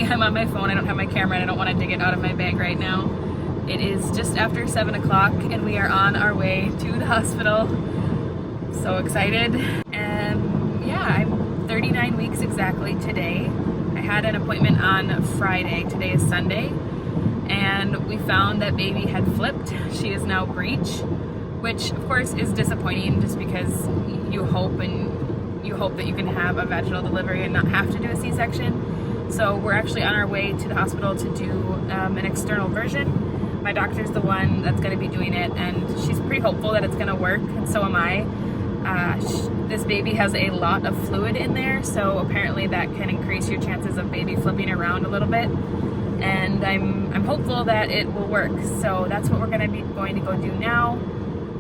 I'm on my phone. I don't have my camera and I don't want to dig it out of my bag right now. It is just after 7 o'clock and we are on our way to the hospital. So excited. And yeah, I'm 39 weeks exactly today. I had an appointment on Friday. Today is Sunday. And we found that baby had flipped. She is now breech, which of course is disappointing just because you hope that you can have a vaginal delivery and not have to do a C-section. So we're actually on our way to the hospital to do an external version. My doctor's the one that's going to be doing it, and she's pretty hopeful that it's going to work, and so am I. This baby has a lot of fluid in there, so apparently that can increase your chances of baby flipping around a little bit. And I'm hopeful that it will work. So that's what we're going to go do now.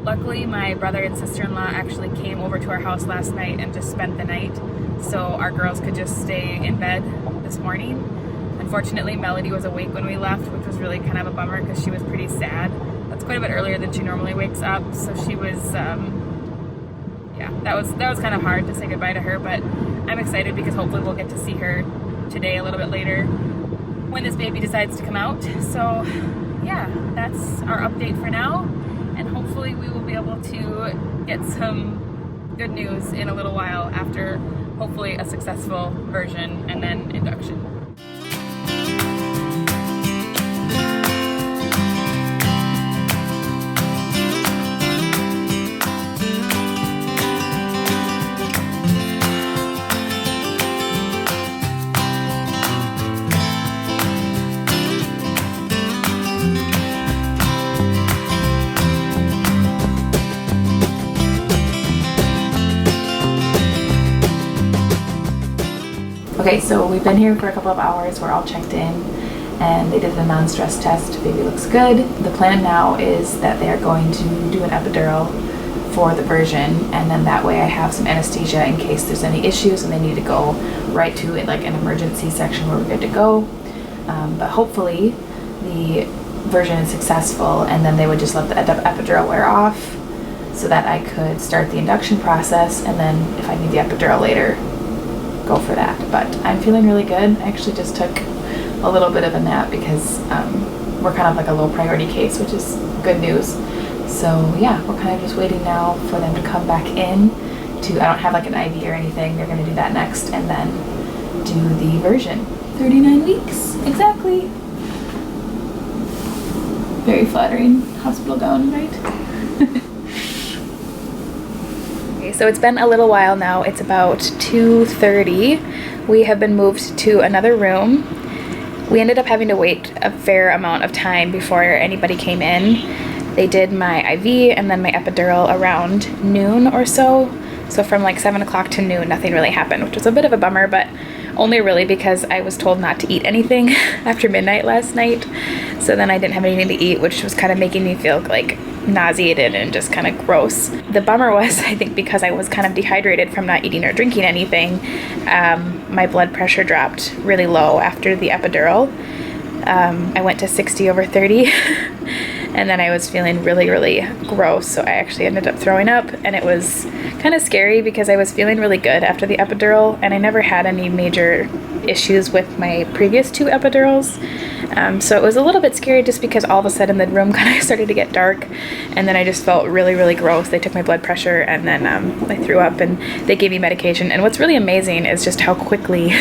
Luckily, my brother and sister-in-law actually came over to our house last night and just spent the night, so our girls could just stay in bed this morning. Unfortunately, Melody was awake when we left, which was really kind of a bummer because she was pretty sad. That's quite a bit earlier than she normally wakes up, so she was, yeah, that was kind of hard to say goodbye to her, but I'm excited because hopefully we'll get to see her today a little bit later when this baby decides to come out. So yeah, that's our update for now. And hopefully we will be able to get some good news in a little while after hopefully a successful version and then induction. Okay, so we've been here for a couple of hours. We're all checked in and they did a non-stress test. Baby looks good. The plan now is that they are going to do an epidural for the version, and then that way I have some anesthesia in case there's any issues and they need to go right to it, like an emergency section where we're good to go. But hopefully the version is successful, and then they would just let the epidural wear off so that I could start the induction process, and then if I need the epidural later, go for that. But I'm feeling really good. I actually just took a little bit of a nap because we're kind of like a low priority case, which is good news. So yeah, we're kind of just waiting now for them to come back in to, I don't have like an IV or anything. They're going to do that next and then do the version. 39 weeks, exactly. Very flattering hospital gown, right? So it's been a little while now. It's about 2:30. We have been moved to another room. We ended up having to wait a fair amount of time before anybody came in. They did my IV and then my epidural around noon or so. So from like 7 o'clock to noon, nothing really happened, which was a bit of a bummer, but only really because I was told not to eat anything after midnight last night. So then I didn't have anything to eat, which was kind of making me feel like nauseated and just kind of gross. The bummer was, I think, because I was kind of dehydrated from not eating or drinking anything, my blood pressure dropped really low after the epidural. I went to 60/30 and then I was feeling really, really gross, so I actually ended up throwing up, and it was kind of scary because I was feeling really good after the epidural, and I never had any major issues with my previous 2 epidurals. So it was a little bit scary just because all of a sudden the room kind of started to get dark, and then I just felt really, really gross. They took my blood pressure, and then I threw up, and they gave me medication. And what's really amazing is just how quickly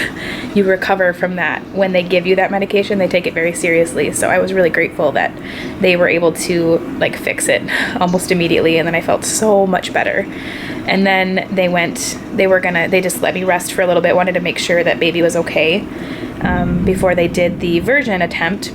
you recover from that. When they give you that medication, they take it very seriously. So I was really grateful that they were able to like fix it almost immediately, and then I felt so much better. And then they just let me rest for a little bit, wanted to make sure that baby was okay before they did the version attempt,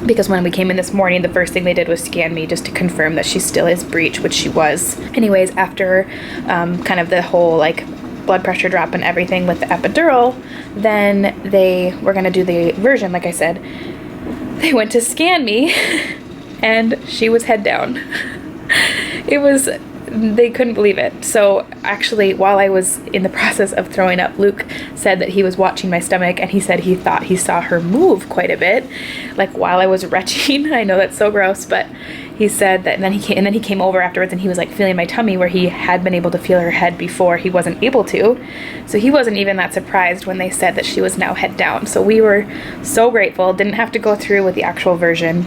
because when we came in this morning, the first thing they did was scan me just to confirm that she still is breech, which she was. Anyways, after kind of the whole like blood pressure drop and everything with the epidural, then they were going to do the version. Like I said, they went to scan me and she was head down. they couldn't believe it. So actually, while I was in the process of throwing up, Luke said that he was watching my stomach, and he said he thought he saw her move quite a bit, like while I was retching. I know that's so gross, but he said that, and then he came over afterwards, and he was like feeling my tummy where he had been able to feel her head before he wasn't able to. So he wasn't even that surprised when they said that she was now head down. So we were so grateful. Didn't have to go through with the actual version.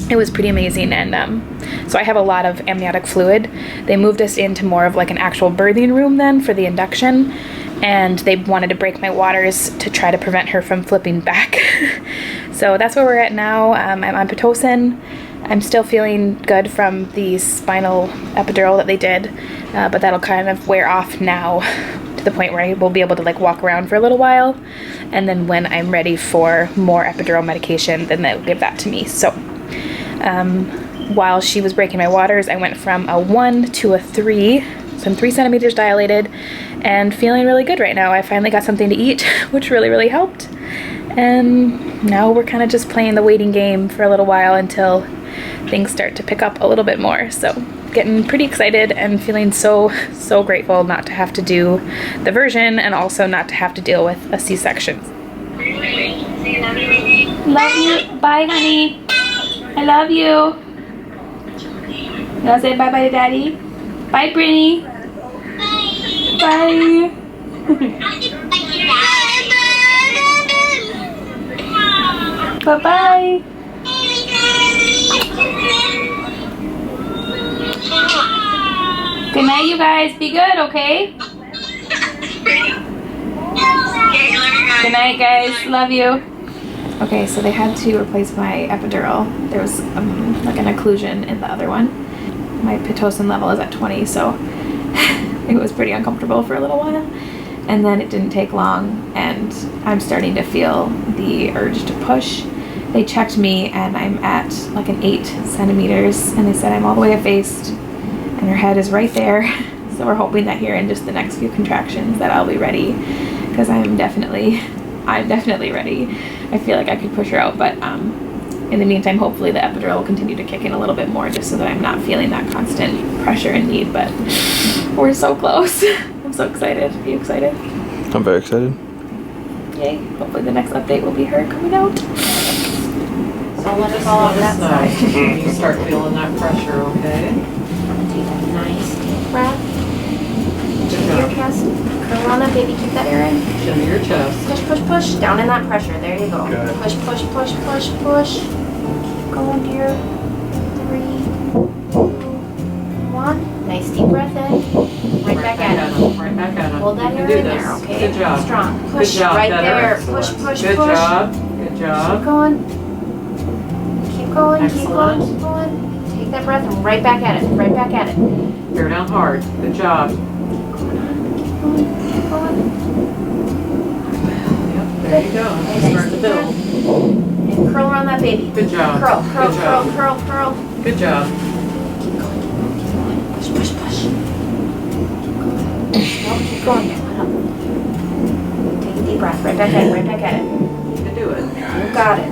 It was pretty amazing. And so I have a lot of amniotic fluid. They moved us into more of like an actual birthing room then for the induction, and they wanted to break my waters to try to prevent her from flipping back. So that's where we're at now. I'm on Pitocin. I'm still feeling good from the spinal epidural that they did, but that'll kind of wear off now to the point where I will be able to like walk around for a little while, and then when I'm ready for more epidural medication, then they'll give that to me. So while she was breaking my waters, I went from a 1 to a 3, so I'm 3 centimeters dilated, and feeling really good right now. I finally got something to eat, which really helped, and now we're kind of just playing the waiting game for a little while until things start to pick up a little bit more. So getting pretty excited and feeling so grateful not to have to do the version, and also not to have to deal with a C-section. Love you. Bye, honey. I love you. You wanna say bye-bye to Daddy? Bye, Brittany. Bye. Bye-bye. Good night, you guys. Be good, okay? Good night, guys. Love you. Okay, so they had to replace my epidural. There was like an occlusion in the other one. My Pitocin level is at 20, so it was pretty uncomfortable for a little while. And then it didn't take long, and I'm starting to feel the urge to push. They checked me, and I'm at like an 8 centimeters, and they said I'm all the way effaced, and her head is right there. So we're hoping that here in just the next few contractions that I'll be ready, because I'm definitely ready. I feel like I could push her out, but in the meantime, hopefully the epidural will continue to kick in a little bit more, just so that I'm not feeling that constant pressure and need. But we're so close. I'm so excited. Are you excited? I'm very excited. Yay. Hopefully the next update will be her coming out. So let us fall on that side when you start feeling that pressure, okay? Take a nice deep breath. Good Your job. chest. Curl on that baby. Keep that air in. Chin to your chest. Push, push, push. Down in that pressure. There you go. Good. Push, push, push, push, push. Keep going, dear. 3, 2, 1. Nice deep breath in. Right back at it. Right back at it. Hold that You air can do in this. there, okay? Good job. Strong. Push Good job, right better. there. Push, push, Good push. job. Good Keep job. going. Keep going. Keep Excellent. going. Keep going. Take that breath and right back at it. Right back at it. Bear down hard. Good job. Keep going. Yep, there you go. Start to build. And curl around that baby. Good job. Curl, curl, Good curl, job. curl, curl. Good job. Keep going, keep going, keep going. Push, push, push. Keep going. Keep going. Take a deep breath. Right back at it. Right back at it. You can do it. You got it.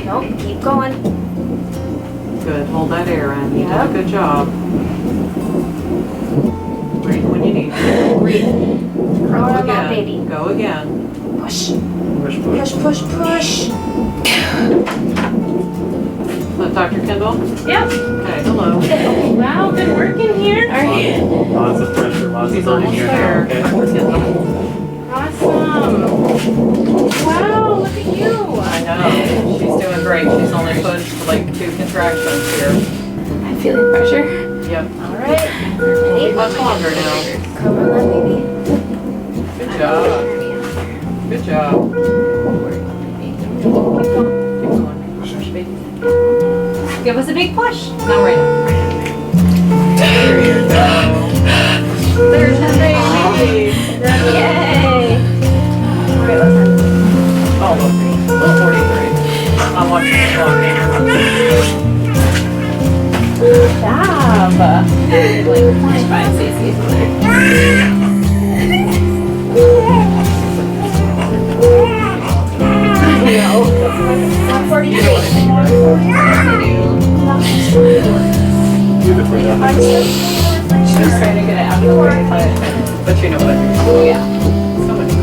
Nope. Keep going. Good. Hold that air in. You Yep. did a good job. Breathe when you need to. Breathe. Go Curl around that again. baby. Go again. Push. Push, push. Push, push, push. Dr. Kendall? Yep. Okay, hello. Wow, good work in here. Lots of pressure, lots She's of burning almost here there. now, okay? Dr. Kendall. Awesome. Wow, look at you. I know. She's doing great. She's only pushed like 2 contractions here. I'm feeling pressure. Yep. All right. Won't be Ready? much longer now. Curl around that baby. Good job. Good job. Keep going. Push, baby. Give us a big push. Now right up. There you go. There's your baby. Yay. Okay, let's have it. Oh, look. 43. I'm watching the clock. Good job. Like, fine, Stacey. Beautiful. Yeah. She's trying to get it out of the way, but you know what? Oh, yeah. So much fun.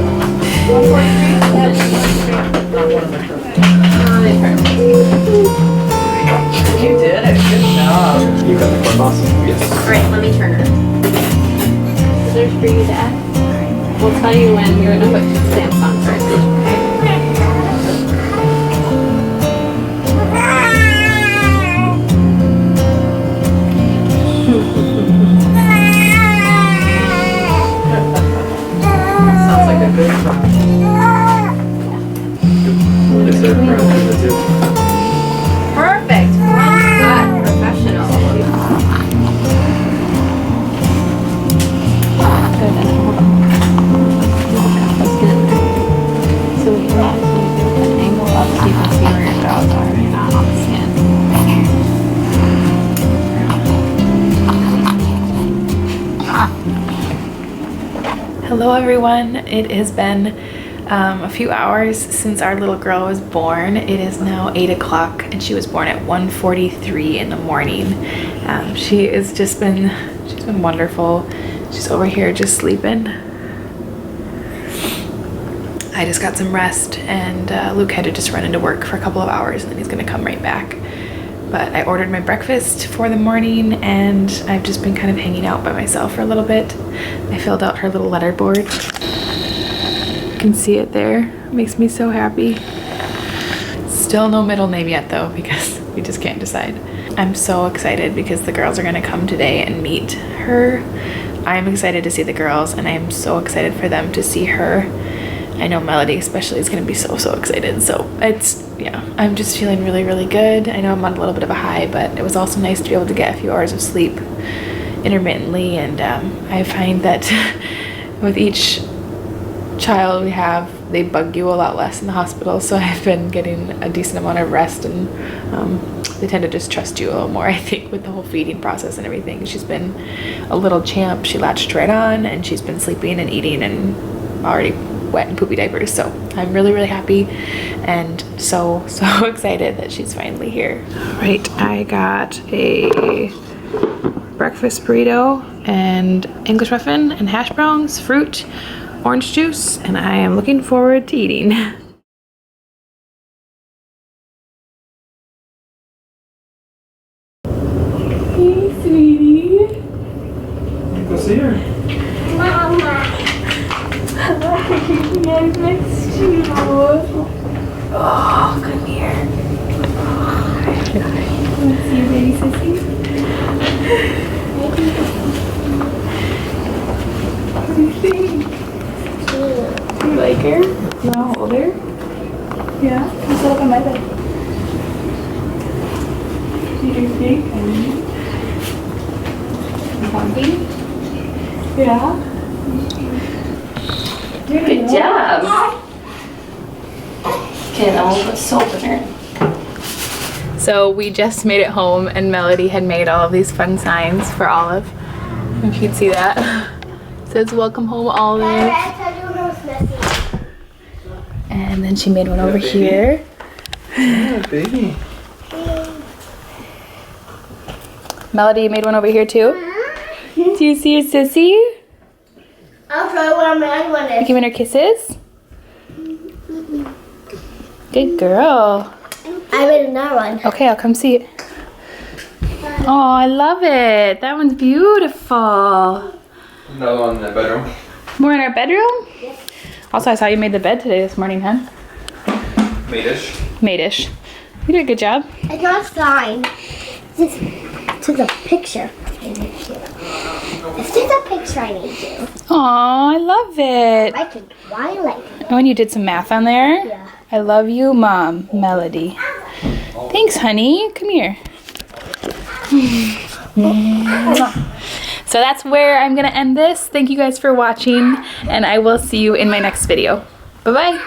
143? You did it. Good job. You got the corn boss? Yes. Alright, let me turn her. Scissors for you, Dad. We'll tell you when you're gonna put stamps on first. Sounds like a good one. They said around the tip. Perfect. Well done. Professional. So we can actually do an angle up so you can see where your dogs are and not on the skin. Hello everyone. It has been a few hours since our little girl was born. It is now 8 o'clock and she was born at 1:43 in the morning. She's been wonderful. She's over here just sleeping. I just got some rest and Luke had to just run into work for a couple of hours and then he's gonna come right back. But I ordered my breakfast for the morning and I've just been kind of hanging out by myself for a little bit. I filled out her little letter board. You can see it there. It makes me so happy. Still no middle name yet though because we just can't decide. I'm so excited because the girls are gonna come today and meet her. I'm excited to see the girls and I'm so excited for them to see her. I know Melody especially is gonna be so excited. So yeah, I'm just feeling really good. I know I'm on a little bit of a high, but it was also nice to be able to get a few hours of sleep intermittently. And I find that with each child we have, they bug you a lot less in the hospital. So I've been getting a decent amount of rest and they tend to just trust you a little more, I think, with the whole feeding process and everything. She's been a little champ. She latched right on and she's been sleeping and eating and already wet and poopy diapers. So I'm really happy and so excited that she's finally here. All right, I got a breakfast burrito and English muffin and hash browns, fruit, orange juice, and I am looking forward to eating. Hey, sweetie. Go see her. Mama. Yes, next to you. Oh, come here. Want to see your baby sissy? What do you think? Do you like her? You want to hold her? Yeah? Come sit up on my bed. Do you think? Bumpy? Yeah? Good job. Okay, then we'll put soap in her. So we just made it home and Melody had made all of these fun signs for Olive. If you can see that. It says welcome home Olive. And then she made one over here. Yeah, baby. Melody, you made one over here too? Do you see your sissy? I'll show you what my one You is. giving her kisses? Good girl. I made another one. Okay, I'll come see it. Oh, I love it. That one's beautiful. Another one in the bedroom. More in our bedroom? Yes. Also, I saw you made the bed today this morning, huh? Maidish. Maidish. You did a good job. I got a sign. This is a picture. This is a picture I made you. Oh, I love it. I can why you like it. Oh, and you did some math on there? Yeah. I love you, Mom, Melody. Thanks, honey. Come here. So that's where I'm going to end this. Thank you guys for watching, and I will see you in my next video. Bye-bye.